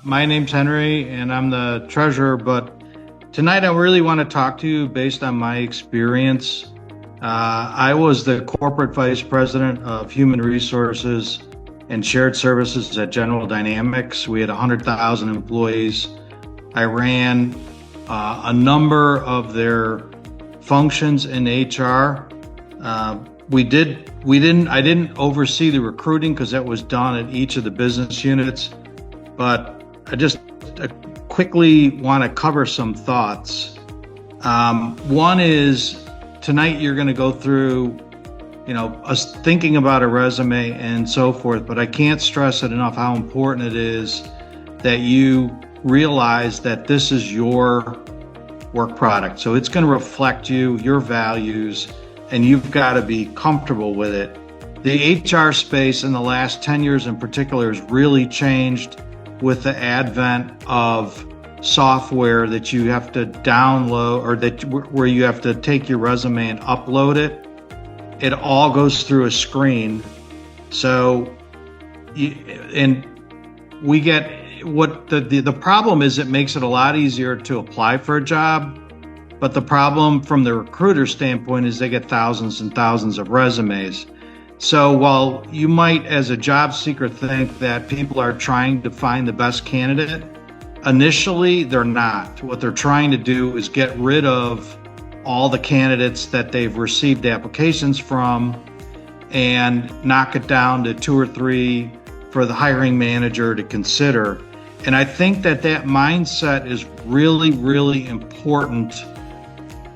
My name's Henry, and I'm the treasurer, but tonight I really want to talk to you based on my experience. I was the corporate vice president of human resources and shared services at General Dynamics. We had 100,000 employees. I ran a number of their functions in HR. I didn't oversee the recruiting because that was done at each of the business units, but I quickly want to cover some thoughts. One is tonight you're going to go through, us thinking about a resume and so forth, but I can't stress it enough how important it is that you realize that this is your work product. So it's going to reflect you, your values, and you've got to be comfortable with it. The HR space in the last 10 years in particular has really changed with the advent of software that you have to download where you have to take your resume and upload it. It all goes through a screen. So, we get what the problem is. It makes it a lot easier to apply for a job. But the problem from the recruiter standpoint is they get thousands and thousands of resumes. So while you might, as a job seeker, think that people are trying to find the best candidate, initially they're not. What they're trying to do is get rid of all the candidates that they've received applications from and knock it down to 2 or 3 for the hiring manager to consider. And I think that mindset is really, really important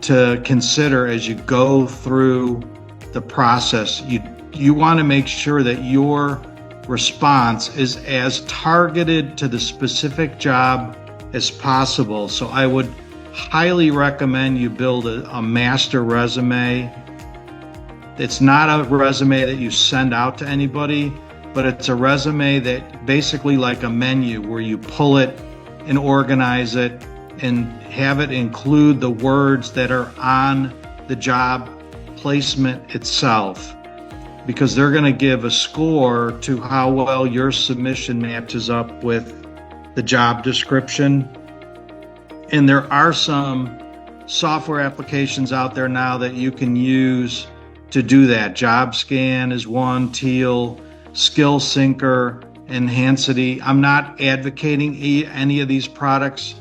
to consider as you go through the process. You want to make sure that your response is as targeted to the specific job as possible. So I would highly recommend you build a master resume. It's not a resume that you send out to anybody, but it's a resume that basically like a menu where you pull it and organize it and have it include the words that are on the job placement itself, because they're going to give a score to how well your submission matches up with the job description. And there are some software applications out there now that you can use to do that. JobScan is one, Teal, Skill Syncer, Enhancity. I'm not advocating any of these products.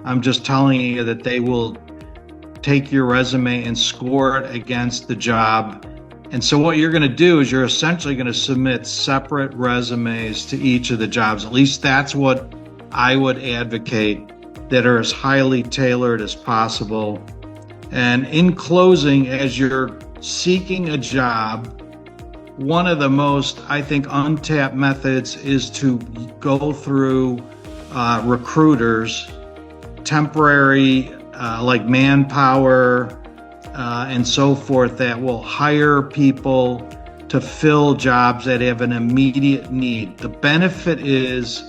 I'm just telling you that they will take your resume and score it against the job. And so what you're going to do is you're essentially going to submit separate resumes to each of the jobs. At least that's what I would advocate, that are as highly tailored as possible. And in closing, as you're seeking a job, one of the most, I think, untapped methods is to go through recruiters, temporary like Manpower, and so forth, that will hire people to fill jobs that have an immediate need. The benefit is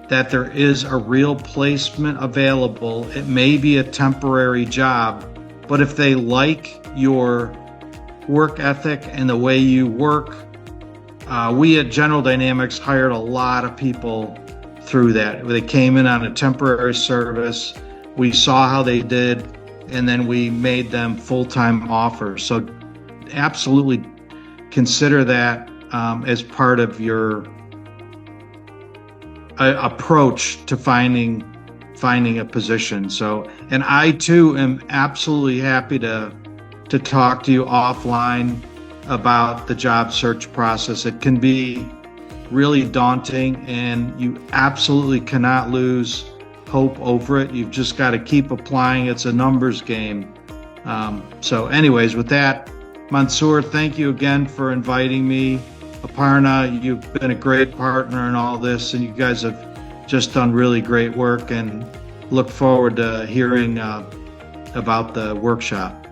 that there is a real placement available. It may be a temporary job, but if they like your work ethic and the way you work, we at General Dynamics hired a lot of people through that. They came in on a temporary service. We saw how they did, and then we made them full-time offers. So absolutely consider that as part of your approach to finding a position. So, and I too am absolutely happy to talk to you offline about the job search process. It can be really daunting, and you absolutely cannot lose hope over it. You've just got to keep applying. It's a numbers game. So anyways, with that, Mansoor, thank you again for inviting me. Aparna, you've been a great partner in all this, and you guys have just done really great work, and look forward to hearing about the workshop.